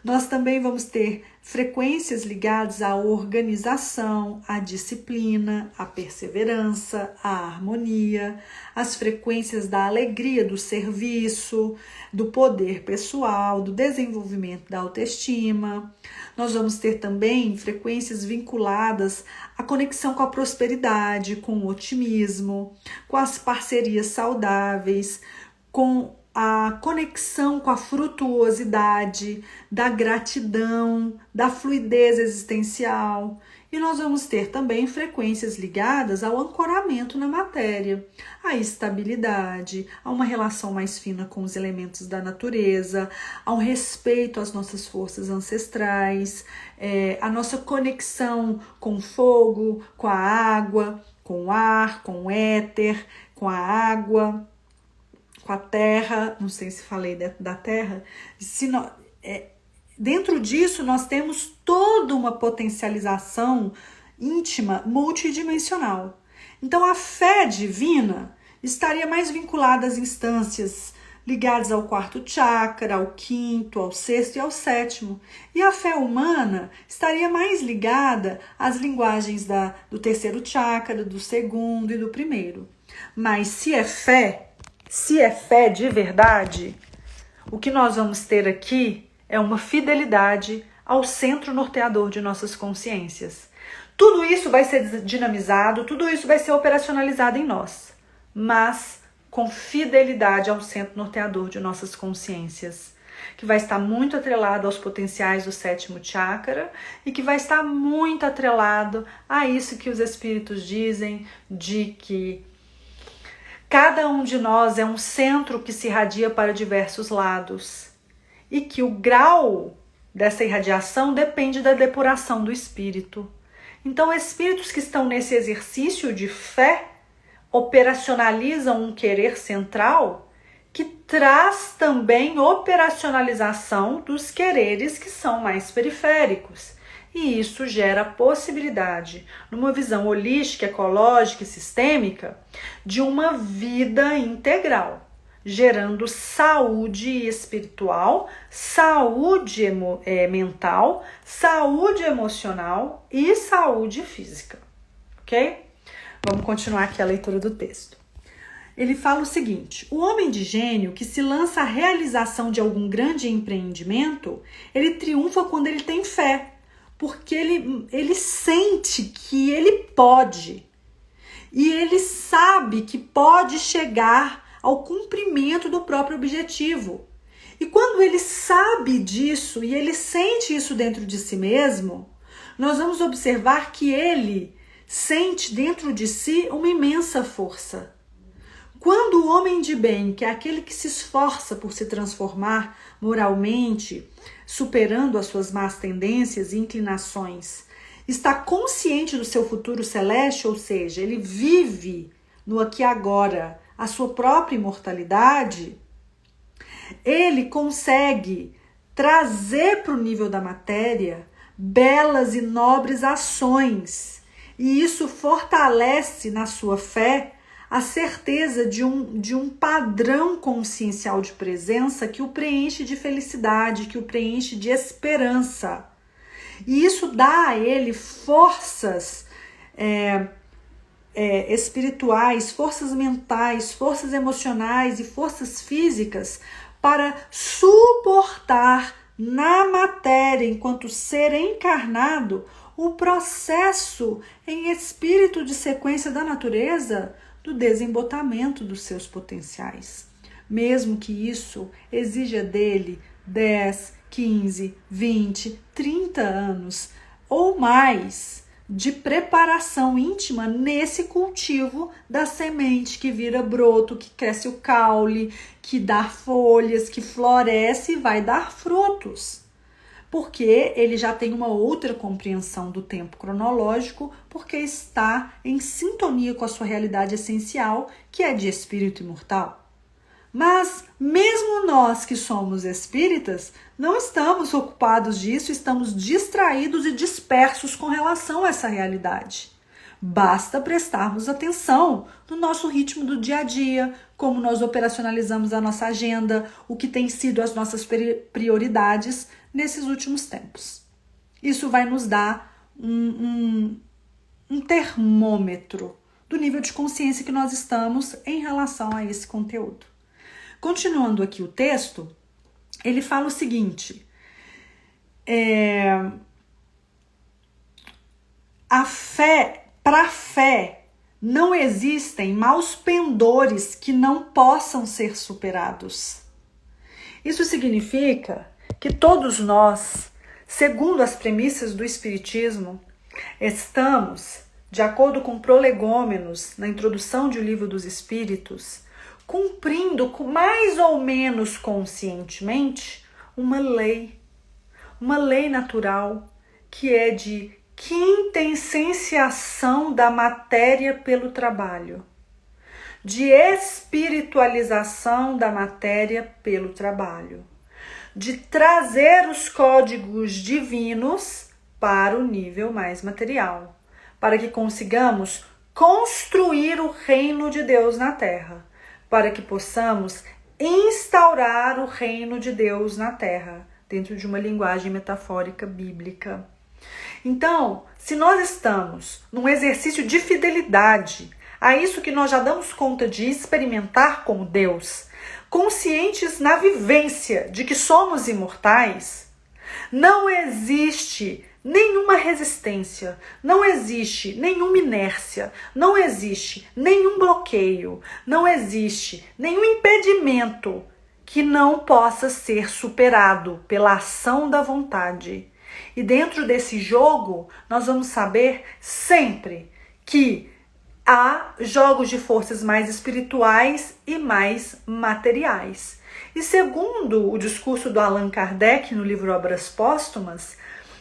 Nós também vamos ter frequências ligadas à organização, à disciplina, à perseverança, à harmonia, as frequências da alegria, do serviço, do poder pessoal, do desenvolvimento da autoestima. Nós vamos ter também frequências vinculadas à conexão com a prosperidade, com o otimismo, com as parcerias saudáveis, com a conexão com a frutuosidade, da gratidão, da fluidez existencial. E nós vamos ter também frequências ligadas ao ancoramento na matéria, à estabilidade, a uma relação mais fina com os elementos da natureza, ao respeito às nossas forças ancestrais, a nossa conexão com o fogo, com a água, com o ar, com o éter, com a água, com a terra, não sei se falei da terra, dentro disso nós temos toda uma potencialização íntima multidimensional. Então a fé divina estaria mais vinculada às instâncias ligadas ao 4º chakra, ao 5º, ao 6º e ao 7º. E a fé humana estaria mais ligada às linguagens do 3º chakra, do 2º e do 1º. Mas se é fé de verdade, o que nós vamos ter aqui é uma fidelidade ao centro norteador de nossas consciências. Tudo isso vai ser dinamizado, tudo isso vai ser operacionalizado em nós, mas com fidelidade ao centro norteador de nossas consciências, que vai estar muito atrelado aos potenciais do 7º chakra e que vai estar muito atrelado a isso que os espíritos dizem, de que cada um de nós é um centro que se irradia para diversos lados e que o grau dessa irradiação depende da depuração do espírito. Então, espíritos que estão nesse exercício de fé operacionalizam um querer central que traz também operacionalização dos quereres que são mais periféricos. E isso gera a possibilidade, numa visão holística, ecológica e sistêmica, de uma vida integral, gerando saúde espiritual, saúde mental, saúde emocional e saúde física. Ok? Vamos continuar aqui a leitura do texto. Ele fala o seguinte: o homem de gênio que se lança à realização de algum grande empreendimento, ele triunfa quando ele tem fé, porque ele sente que ele pode e ele sabe que pode chegar ao cumprimento do próprio objetivo. E quando ele sabe disso e ele sente isso dentro de si mesmo, nós vamos observar que ele sente dentro de si uma imensa força. Quando o homem de bem, que é aquele que se esforça por se transformar moralmente, superando as suas más tendências e inclinações, está consciente do seu futuro celeste, ou seja, ele vive no aqui e agora a sua própria imortalidade, ele consegue trazer para o nível da matéria belas e nobres ações, e isso fortalece na sua fé a certeza de um padrão consciencial de presença que o preenche de felicidade, que o preenche de esperança. E isso dá a ele forças espirituais, forças mentais, forças emocionais e forças físicas para suportar na matéria, enquanto ser encarnado, o processo em espírito de sequência da natureza do desembotamento dos seus potenciais. Mesmo que isso exija dele 10, 15, 20, 30 anos ou mais de preparação íntima nesse cultivo da semente que vira broto, que cresce o caule, que dá folhas, que floresce e vai dar frutos. Porque ele já tem uma outra compreensão do tempo cronológico, porque está em sintonia com a sua realidade essencial, que é de espírito imortal. Mas mesmo nós que somos espíritas, não estamos ocupados disso, estamos distraídos e dispersos com relação a essa realidade. Basta prestarmos atenção no nosso ritmo do dia a dia, como nós operacionalizamos a nossa agenda, o que tem sido as nossas prioridades nesses últimos tempos. Isso vai nos dar um termômetro do nível de consciência que nós estamos em relação a esse conteúdo. Continuando aqui o texto, ele fala o seguinte: para a fé não existem maus pendores que não possam ser superados. Isso significa que todos nós, segundo as premissas do Espiritismo, estamos, de acordo com Prolegômenos, na introdução de O Livro dos Espíritos, cumprindo mais ou menos conscientemente uma lei natural, que é de quintessenciação da matéria pelo trabalho, de espiritualização da matéria pelo trabalho, de trazer os códigos divinos para o nível mais material, para que consigamos construir o reino de Deus na Terra, para que possamos instaurar o reino de Deus na Terra, dentro de uma linguagem metafórica bíblica. Então, se nós estamos num exercício de fidelidade a isso que nós já damos conta de experimentar como Deus, conscientes na vivência de que somos imortais, não existe nenhuma resistência, não existe nenhuma inércia, não existe nenhum bloqueio, não existe nenhum impedimento que não possa ser superado pela ação da vontade. E dentro desse jogo, nós vamos saber sempre que há jogos de forças mais espirituais e mais materiais. E segundo o discurso do Allan Kardec no livro Obras Póstumas,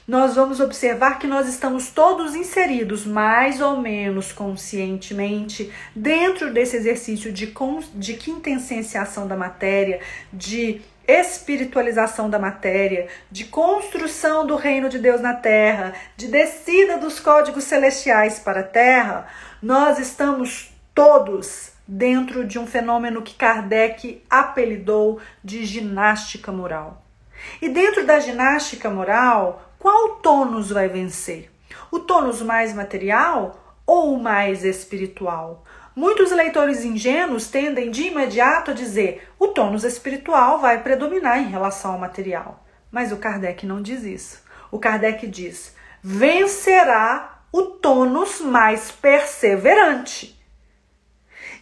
nós vamos observar que nós estamos todos inseridos, mais ou menos conscientemente, dentro desse exercício de quintessenciação da matéria, de espiritualização da matéria, de construção do reino de Deus na Terra, de descida dos códigos celestiais para a Terra. Nós estamos todos dentro de um fenômeno que Kardec apelidou de ginástica moral. E dentro da ginástica moral, qual tônus vai vencer? O tônus mais material ou o mais espiritual? Muitos leitores ingênuos tendem de imediato a dizer o tônus espiritual vai predominar em relação ao material. Mas o Kardec não diz isso. O Kardec diz: vencerá o tônus mais perseverante.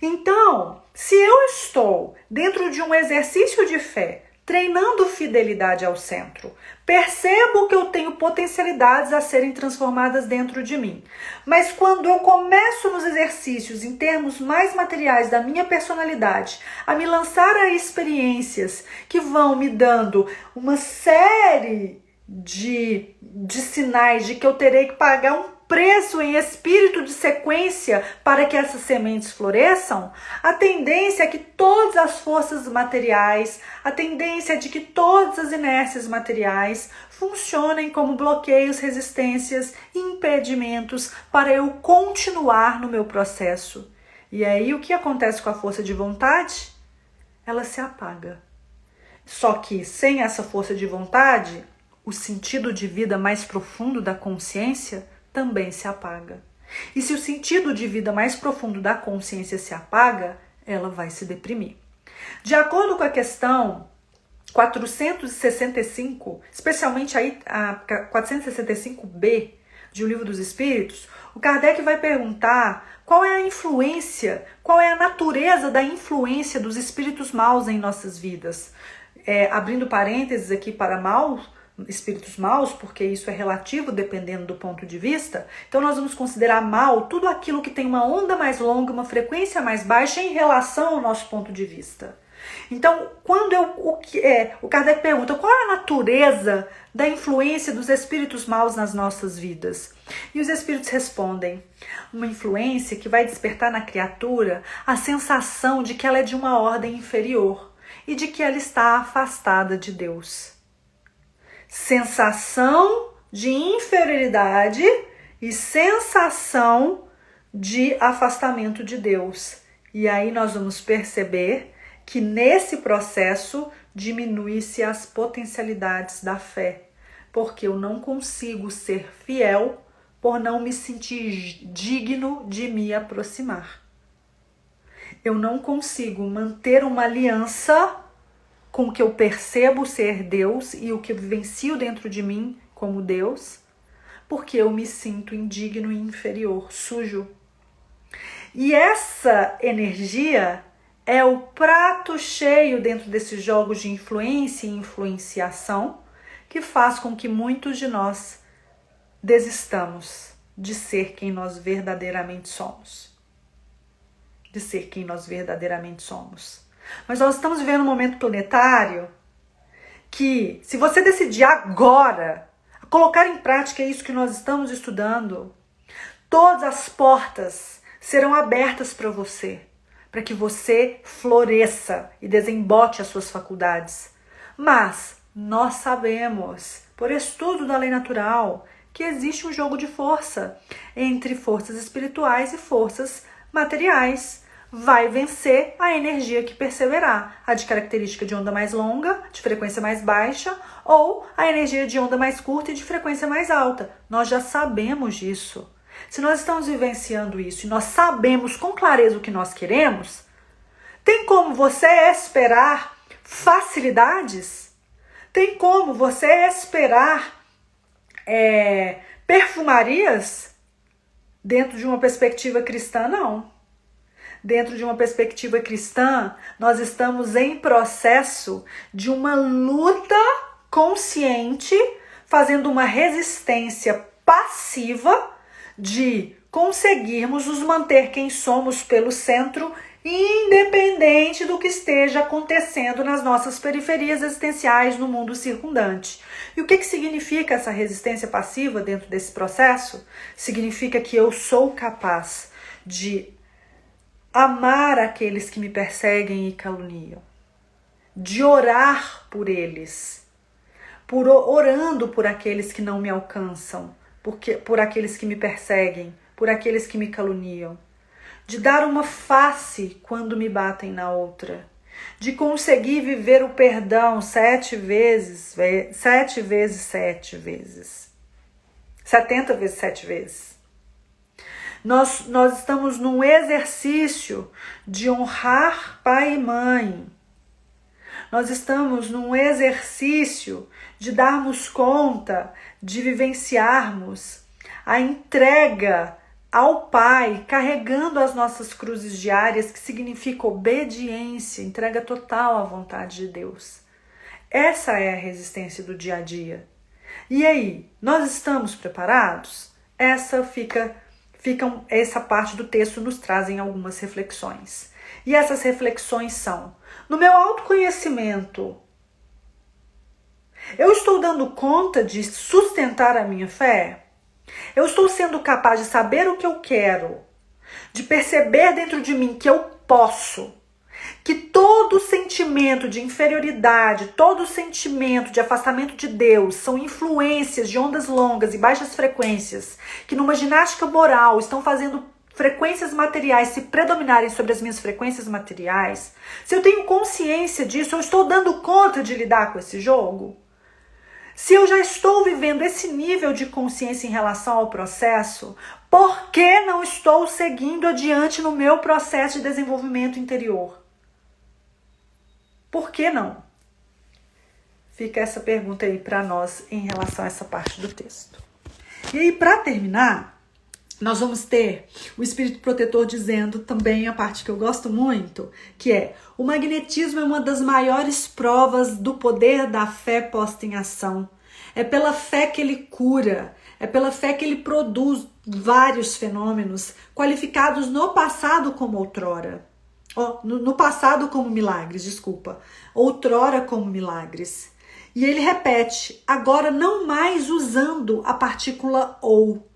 Então, se eu estou dentro de um exercício de fé, treinando fidelidade ao centro, percebo que eu tenho potencialidades a serem transformadas dentro de mim. Mas quando eu começo nos exercícios em termos mais materiais da minha personalidade, a me lançar a experiências que vão me dando uma série de sinais de que eu terei que pagar um preço em espírito de sequência para que essas sementes floresçam, a tendência é que todas as forças materiais, a tendência é de que todas as inércias materiais funcionem como bloqueios, resistências e impedimentos para eu continuar no meu processo. E aí o que acontece com a força de vontade? Ela se apaga. Só que sem essa força de vontade, o sentido de vida mais profundo da consciência também se apaga. E se o sentido de vida mais profundo da consciência se apaga, ela vai se deprimir. De acordo com a questão 465, especialmente a 465b de O Livro dos Espíritos, o Kardec vai perguntar qual é a influência, qual é a natureza da influência dos espíritos maus em nossas vidas. Abrindo parênteses aqui para espíritos maus, porque isso é relativo dependendo do ponto de vista. Então nós vamos considerar mal tudo aquilo que tem uma onda mais longa, uma frequência mais baixa em relação ao nosso ponto de vista. Então, quando o Kardec pergunta qual é a natureza da influência dos espíritos maus nas nossas vidas? E os espíritos respondem: uma influência que vai despertar na criatura a sensação de que ela é de uma ordem inferior e de que ela está afastada de Deus. Sensação de inferioridade e sensação de afastamento de Deus. E aí nós vamos perceber que nesse processo diminui-se as potencialidades da fé, porque eu não consigo ser fiel por não me sentir digno de me aproximar. Eu não consigo manter uma aliança com o que eu percebo ser Deus e o que eu vivencio dentro de mim como Deus, porque eu me sinto indigno e inferior, sujo. E essa energia é o prato cheio dentro desses jogos de influência e influenciação que faz com que muitos de nós desistamos de ser quem nós verdadeiramente somos. De ser quem nós verdadeiramente somos. Mas nós estamos vivendo um momento planetário que, se você decidir agora colocar em prática isso que nós estamos estudando, todas as portas serão abertas para você, para que você floresça e desembote as suas faculdades. Mas nós sabemos, por estudo da lei natural, que existe um jogo de força entre forças espirituais e forças materiais. Vai vencer a energia que perseverar, a de característica de onda mais longa, de frequência mais baixa, ou a energia de onda mais curta e de frequência mais alta. Nós já sabemos disso. Se nós estamos vivenciando isso e nós sabemos com clareza o que nós queremos, tem como você esperar facilidades? Tem como você esperar perfumarias dentro de uma perspectiva cristã? Não. Dentro de uma perspectiva cristã, nós estamos em processo de uma luta consciente, fazendo uma resistência passiva de conseguirmos nos manter quem somos pelo centro, independente do que esteja acontecendo nas nossas periferias existenciais no mundo circundante. E o que significa essa resistência passiva dentro desse processo? Significa que eu sou capaz de amar aqueles que me perseguem e caluniam, de orar por eles, orando por aqueles que não me alcançam, por aqueles que me perseguem, por aqueles que me caluniam, de dar uma face quando me batem na outra, de conseguir viver o perdão 7 vezes, 70 vezes 7 vezes. Nós estamos num exercício de honrar pai e mãe. Nós estamos num exercício de darmos conta, de vivenciarmos a entrega ao Pai, carregando as nossas cruzes diárias, que significa obediência, entrega total à vontade de Deus. Essa é a resistência do dia a dia. E aí, nós estamos preparados? Essa parte do texto nos trazem algumas reflexões. E essas reflexões são: no meu autoconhecimento, eu estou dando conta de sustentar a minha fé? Eu estou sendo capaz de saber o que eu quero, de perceber dentro de mim que eu posso, que todo sentimento de inferioridade, todo sentimento de afastamento de Deus são influências de ondas longas e baixas frequências que numa ginástica moral estão fazendo frequências materiais se predominarem sobre as minhas frequências materiais? Se eu tenho consciência disso, eu estou dando conta de lidar com esse jogo? Se eu já estou vivendo esse nível de consciência em relação ao processo, Por que não estou seguindo adiante no meu processo de desenvolvimento interior? Por que não? Fica essa pergunta aí para nós em relação a essa parte do texto. E aí, para terminar, nós vamos ter o Espírito Protetor dizendo também a parte que eu gosto muito, que é: o magnetismo é uma das maiores provas do poder da fé posta em ação. É pela fé que ele cura, é pela fé que ele produz vários fenômenos qualificados no passado como outrora. No passado como milagres, desculpa. Outrora como milagres. E ele repete, agora não mais usando a partícula ou.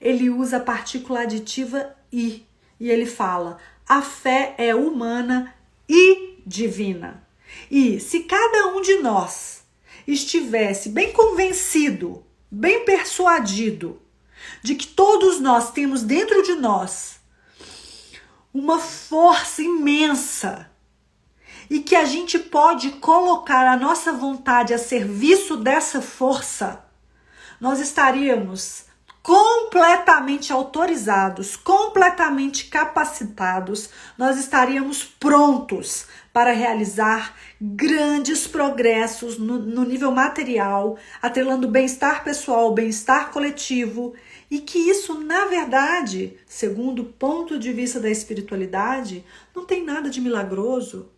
Ele usa a partícula aditiva i. E ele fala, a fé é humana e divina. E se cada um de nós estivesse bem convencido, bem persuadido, de que todos nós temos dentro de nós uma força imensa e que a gente pode colocar a nossa vontade a serviço dessa força, nós estaríamos completamente autorizados, completamente capacitados, nós estaríamos prontos para realizar grandes progressos no nível material, atrelando bem-estar pessoal, bem-estar coletivo, e que isso, na verdade, segundo o ponto de vista da espiritualidade, não tem nada de milagroso,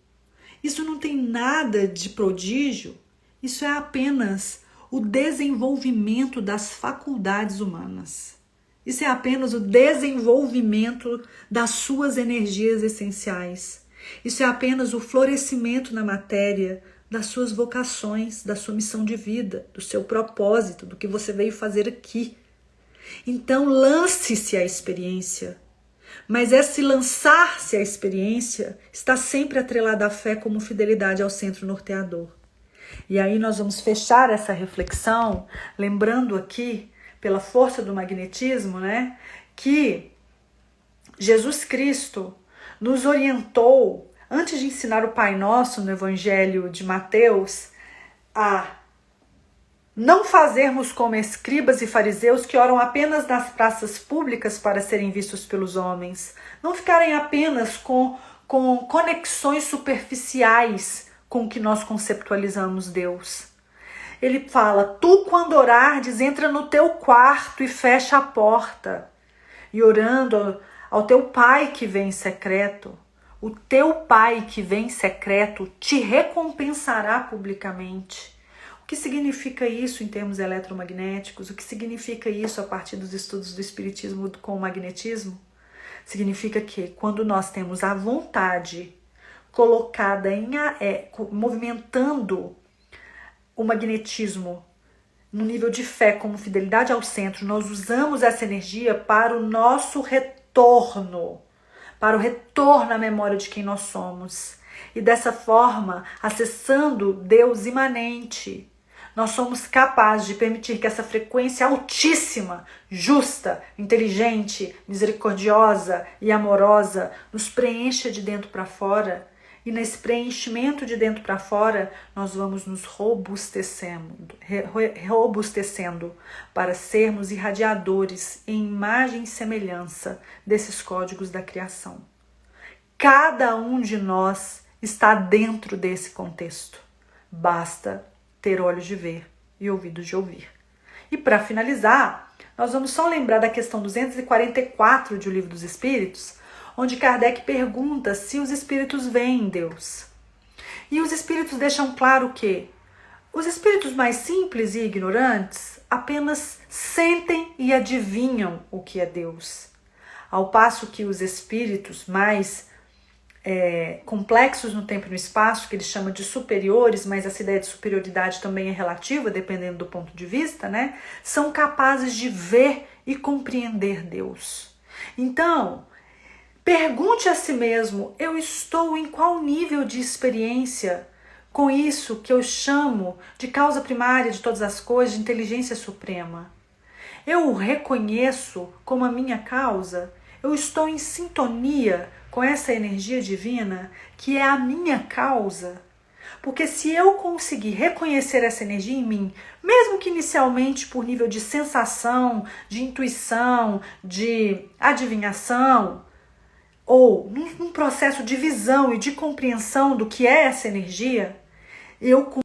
isso não tem nada de prodígio, isso é apenas o desenvolvimento das faculdades humanas. Isso é apenas o desenvolvimento das suas energias essenciais. Isso é apenas o florescimento na matéria das suas vocações, da sua missão de vida, do seu propósito, do que você veio fazer aqui. Então, lance-se à experiência. Mas esse lançar-se à experiência está sempre atrelado à fé como fidelidade ao centro norteador. E aí nós vamos fechar essa reflexão, lembrando aqui, pela força do magnetismo, né, que Jesus Cristo nos orientou, antes de ensinar o Pai Nosso no Evangelho de Mateus, a não fazermos como escribas e fariseus que oram apenas nas praças públicas para serem vistos pelos homens, não ficarem apenas com conexões superficiais com que nós conceptualizamos Deus. Ele fala, tu quando orares, entra no teu quarto e fecha a porta. E orando ao teu pai que vem em secreto, o teu pai que vem em secreto te recompensará publicamente. O que significa isso em termos eletromagnéticos? O que significa isso a partir dos estudos do espiritismo com o magnetismo? Significa que quando nós temos a vontade colocada movimentando o magnetismo no nível de fé como fidelidade ao centro, nós usamos essa energia para o nosso retorno, para o retorno à memória de quem nós somos. E dessa forma, acessando Deus imanente, nós somos capazes de permitir que essa frequência altíssima, justa, inteligente, misericordiosa e amorosa nos preencha de dentro para fora. E nesse preenchimento de dentro para fora, nós vamos nos robustecendo para sermos irradiadores em imagem e semelhança desses códigos da criação. Cada um de nós está dentro desse contexto. Basta ter olhos de ver e ouvidos de ouvir. E para finalizar, nós vamos só lembrar da questão 244 de O Livro dos Espíritos, onde Kardec pergunta se os espíritos veem Deus. E os espíritos deixam claro que os espíritos mais simples e ignorantes apenas sentem e adivinham o que é Deus. Ao passo que os espíritos mais complexos no tempo e no espaço, que eles chamam de superiores, mas essa ideia de superioridade também é relativa, dependendo do ponto de vista, né? São capazes de ver e compreender Deus. Então, pergunte a si mesmo, eu estou em qual nível de experiência com isso que eu chamo de causa primária de todas as coisas, de inteligência suprema? Eu o reconheço como a minha causa? Eu estou em sintonia com essa energia divina que é a minha causa? Porque se eu conseguir reconhecer essa energia em mim, mesmo que inicialmente por nível de sensação, de intuição, de adivinhação, ou num processo de visão e de compreensão do que é essa energia, eu